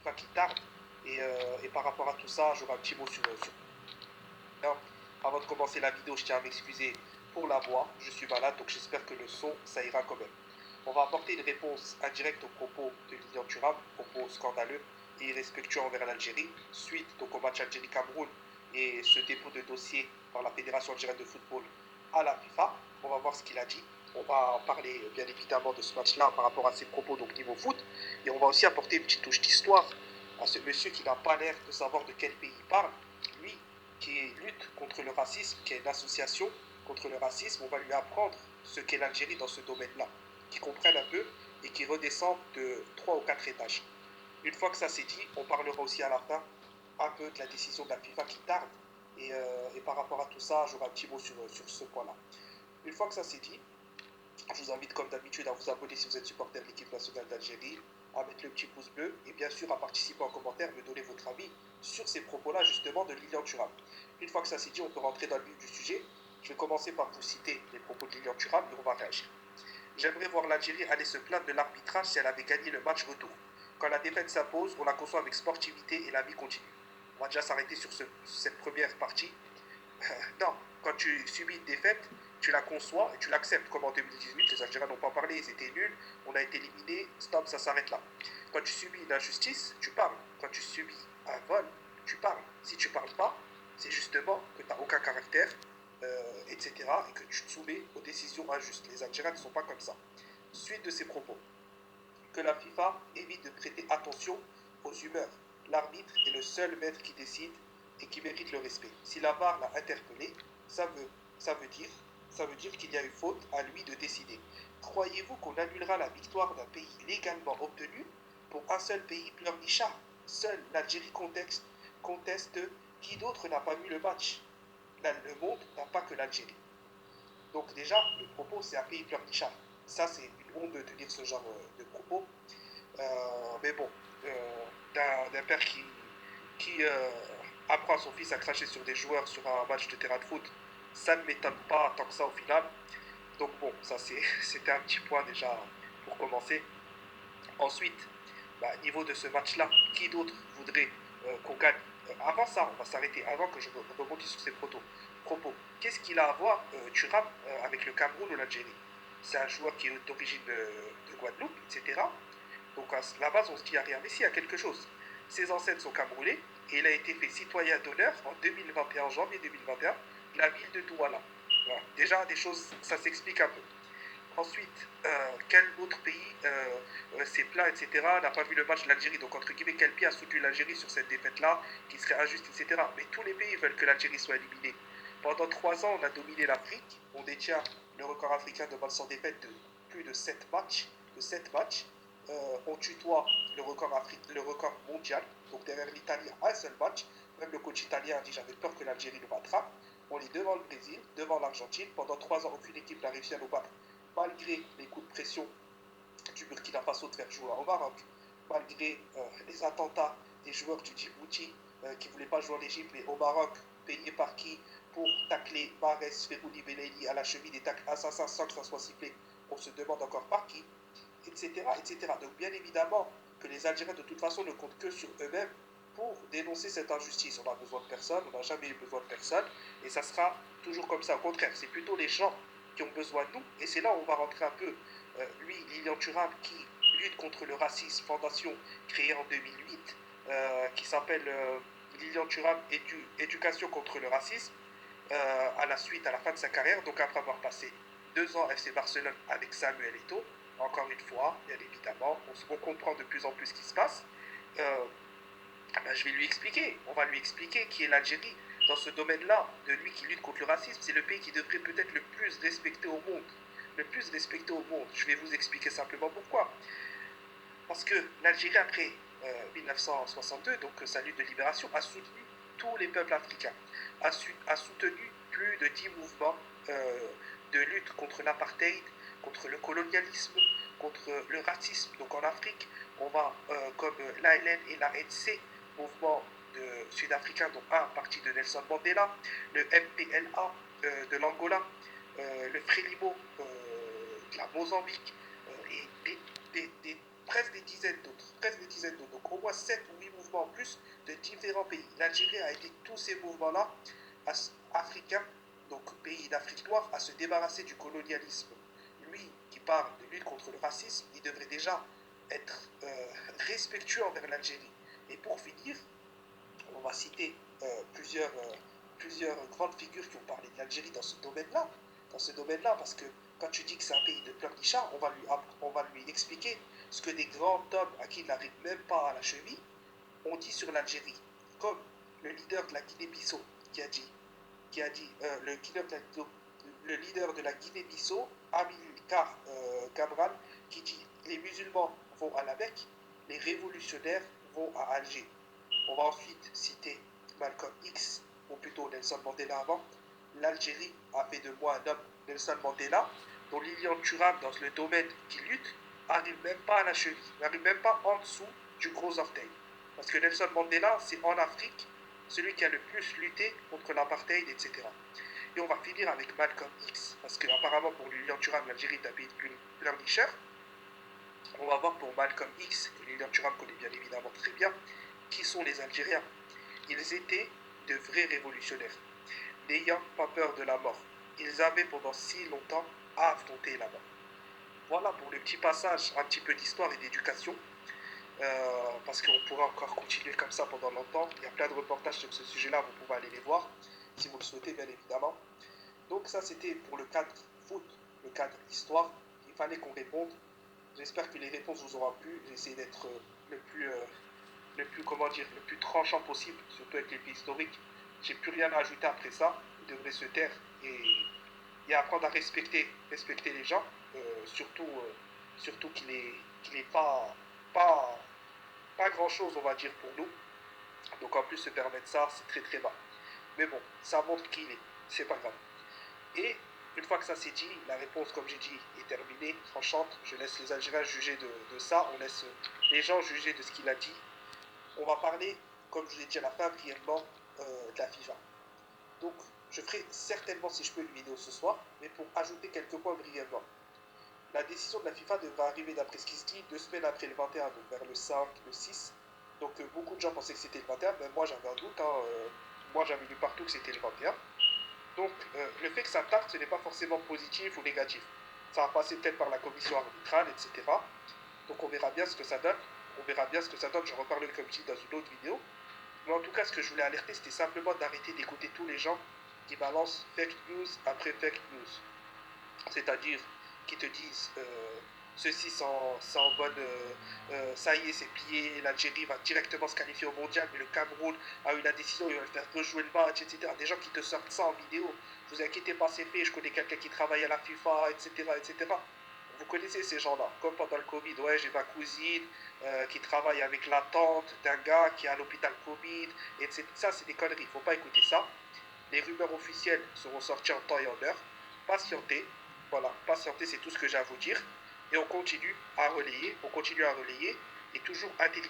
FIFA qui tarde. Et par rapport à tout ça, j'aurai un petit mot sur... Alors, avant de commencer la vidéo, je tiens à m'excuser pour la voix. Je suis malade, donc j'espère que le son, ça ira quand même. On va apporter une réponse indirecte aux propos de Lilian Thuram, propos scandaleux et irrespectueux envers l'Algérie, suite donc au match Algérie-Cameroun et ce dépôt de dossier par la Fédération algérienne de football à la FIFA. On va voir ce qu'il a dit. On va parler bien évidemment de ce match-là par rapport à ses propos donc niveau foot. Et on va aussi apporter une petite touche d'histoire à ce monsieur qui n'a pas l'air de savoir de quel pays il parle. Lui qui lutte contre le racisme, qui est une association contre le racisme, on va lui apprendre ce qu'est l'Algérie dans ce domaine-là, qui comprenne un peu et qui redescende de 3 ou 4 étages. Une fois que ça c'est dit, on parlera aussi à la fin un peu de la décision de la FIFA qui tarde. Et par rapport à tout ça, j'aurai un petit mot sur ce point-là. Une fois que ça c'est dit, je vous invite comme d'habitude à vous abonner si vous êtes supporter de l'équipe nationale d'Algérie, à mettre le petit pouce bleu et bien sûr à participer en commentaire, me donner votre avis sur ces propos-là justement de Lilian Thuram. Une fois que ça c'est dit, on peut rentrer dans le vif du sujet. Je vais commencer par vous citer les propos de Lilian Thuram et on va réagir. J'aimerais voir l'Algérie aller se plaindre de l'arbitrage si elle avait gagné le match retour. Quand la défaite s'impose, on la conçoit avec sportivité et la vie continue. On va déjà s'arrêter sur cette première partie. Non, quand tu subis une défaite, tu la conçois et tu l'acceptes. Comme en 2018, les Algériens n'ont pas parlé, ils étaient nuls, on a été éliminés, stop, ça s'arrête là. Quand tu subis une injustice, tu parles. Quand tu subis un vol, tu parles. Si tu parles pas, c'est justement que tu n'as aucun caractère, etc. et que tu te soumets aux décisions injustes. Les Algériens ne sont pas comme ça. Suite de ces propos. Que la FIFA évite de prêter attention aux humeurs. L'arbitre est le seul maître qui décide et qui mérite le respect. Si la VAR l'a interpellé, ça veut dire, ça veut dire qu'il y a une faute à lui de décider. Croyez-vous qu'on annulera la victoire d'un pays légalement obtenu pour un seul pays pleurnichard? Seule l'Algérie conteste. Qui d'autre n'a pas vu le match? Le monde n'a pas que l'Algérie. Donc déjà, le propos, c'est un pays pleurnichard. Ça, c'est une honte de tenir ce genre de propos. Mais bon, d'un père qui apprend à son fils à cracher sur des joueurs sur un match de terrain de foot, ça ne m'étonne pas tant que ça au final. Donc bon, ça c'était un petit point déjà pour commencer. Ensuite, niveau de ce match-là, qui d'autre voudrait qu'on gagne? Avant ça, on va s'arrêter, avant que je rebondisse sur ces propos. Qu'est-ce qu'il a à voir, Thuram, avec le Cameroun ou l'Algérie? C'est un joueur qui est d'origine de Guadeloupe, etc. Donc à la base, on se dit, rien, mais s'il y a quelque chose. Ses ancêtres sont camerounais et il a été fait citoyen d'honneur en 2021, en janvier 2021, de la ville de Douala. Voilà. Déjà, des choses, ça s'explique un peu. Ensuite, quel autre pays s'est plaint, etc., n'a pas vu le match de l'Algérie? Donc, entre guillemets, quel pays a soutenu l'Algérie sur cette défaite-là, qui serait injuste, etc. Mais tous les pays veulent que l'Algérie soit éliminée. Pendant 3 ans, on a dominé l'Afrique. On détient le record africain de matchs sans défaite de plus de 7 matchs. On tutoie le record mondial. Donc, derrière l'Italie, un seul match. Même le coach italien a dit j'avais peur que l'Algérie nous battra. On est devant le Brésil, devant l'Argentine. Pendant 3 ans, aucune équipe n'a réussi à nous battre malgré les coups de pression du Burkina Faso de faire jouer au Maroc, malgré les attentats des joueurs du Djibouti qui ne voulaient pas jouer en Égypte mais au Maroc, payés par qui pour tacler Mahrez, Ferouni, Belaïli à la cheville, des tacles assassins sans que ça soit sifflé, on se demande encore par qui, etc., etc. Donc bien évidemment que les Algériens de toute façon ne comptent que sur eux-mêmes pour dénoncer cette injustice. On a besoin de personne, on n'a jamais eu besoin de personne, et ça sera toujours comme ça. Au contraire, c'est plutôt les gens qui ont besoin de nous, et c'est là où on va rentrer un peu. Lui, Lilian Thuram, qui lutte contre le racisme, fondation créée en 2008, qui s'appelle Lilian Thuram Éducation contre le racisme, à la fin de sa carrière, donc après avoir passé 2 ans à FC Barcelone avec Samuel Eto'o, encore une fois, bien évidemment, on comprend de plus en plus ce qui se passe. Je vais lui expliquer, on va lui expliquer qui est l'Algérie dans ce domaine-là, de lui qui lutte contre le racisme. C'est le pays qui devrait peut-être le plus respecter au monde. Le plus respecté au monde. Je vais vous expliquer simplement pourquoi. Parce que l'Algérie, après 1962, donc sa lutte de libération, a soutenu tous les peuples africains. A soutenu plus de 10 mouvements de lutte contre l'apartheid, contre le colonialisme, contre le racisme. Donc en Afrique, on va comme l'ALN et l'ANC, mouvement sud-africain, donc un parti de Nelson Mandela, le MPLA de l'Angola, le Frélimo de la Mozambique, et presque des dizaines d'autres. Donc au moins 7 ou 8 mouvements en plus de différents pays. L'Algérie a aidé tous ces mouvements-là africains, donc pays d'Afrique noire, à se débarrasser du colonialisme. Lui qui parle de lutte contre le racisme, il devrait déjà être respectueux envers l'Algérie. Et pour finir, on va citer plusieurs grandes figures qui ont parlé de l'Algérie dans ce domaine-là. Parce que quand tu dis que c'est un pays de pleurnichards, on va lui expliquer ce que des grands hommes à qui il n'arrive même pas à la cheville ont dit sur l'Algérie. Comme le leader de la Guinée-Bissau le leader de la Guinée-Bissau, Amilcar Cabral, qui dit les musulmans vont à la Mecque, les révolutionnaires vont à Alger. On va ensuite citer Malcolm X, ou plutôt Nelson Mandela avant. L'Algérie a fait de moi un homme, Nelson Mandela, dont Lilian Thuram, dans le domaine qui lutte, n'arrive même pas à la cheville, n'arrive même pas en dessous du gros orteil. Parce que Nelson Mandela, c'est en Afrique celui qui a le plus lutté contre l'apartheid, etc. Et on va finir avec Malcolm X, parce que apparemment pour Lilian Thuram, l'Algérie est un pays de pleurnicheurs. On va voir pour Malcolm X, que Lilian Thuram connaît bien évidemment très bien, qui sont les Algériens. Ils étaient de vrais révolutionnaires, n'ayant pas peur de la mort. Ils avaient pendant si longtemps affronté la mort. Voilà pour le petit passage, un petit peu d'histoire et d'éducation. Parce qu'on pourra encore continuer comme ça pendant longtemps. Il y a plein de reportages sur ce sujet-là, vous pouvez aller les voir, si vous le souhaitez bien évidemment. Donc ça c'était pour le cadre foot, le cadre histoire. Il fallait qu'on réponde. J'espère que les réponses vous auront plu. J'ai essayé d'être le plus tranchant possible, surtout avec les faits historiques. J'ai plus rien à ajouter après ça. Il devrait se taire et apprendre à respecter les gens, surtout qu'il est pas grand chose, on va dire, pour nous. Donc en plus se permettre ça, c'est très très bas. Mais bon, ça montre qui il est, c'est pas grave. Et une fois que ça c'est dit, la réponse, comme j'ai dit, est terminée, tranchante. Je laisse les Algériens juger de ça, on laisse les gens juger de ce qu'il a dit. On va parler, comme je l'ai dit à la fin, brièvement, de la FIFA. Donc, je ferai certainement, si je peux, une vidéo ce soir, mais pour ajouter quelques points brièvement. La décision de la FIFA devra arriver, d'après ce qui se dit, 2 semaines après le 21, donc vers le 5, le 6. Donc, beaucoup de gens pensaient que c'était le 21, mais moi j'avais un doute. Moi j'avais lu partout que c'était le 21. Donc, le fait que ça tarde, ce n'est pas forcément positif ou négatif. Ça va passer peut-être par la commission arbitrale, etc. Donc, on verra bien ce que ça donne. J'en reparlerai comme je dis dans une autre vidéo. Mais en tout cas, ce que je voulais alerter, c'était simplement d'arrêter d'écouter tous les gens qui balancent fake news après fake news. C'est-à-dire qui te disent ceci sans bonne... ça y est, c'est plié, l'Algérie va directement se qualifier au mondial, mais le Cameroun a eu la décision, il va faire rejouer le match, etc. Des gens qui te sortent ça en vidéo. Vous inquiétez pas, c'est fait, je connais quelqu'un qui travaille à la FIFA, etc. Vous connaissez ces gens-là, comme pendant le Covid, ouais, j'ai ma cousine qui travaille avec la tante d'un gars qui est à l'hôpital Covid, etc. Ça, c'est des conneries, il ne faut pas écouter ça. Les rumeurs officielles seront sorties en temps et en heure. Patientez, voilà, patientez, c'est tout ce que j'ai à vous dire. Et on continue à relayer, et toujours intelligent.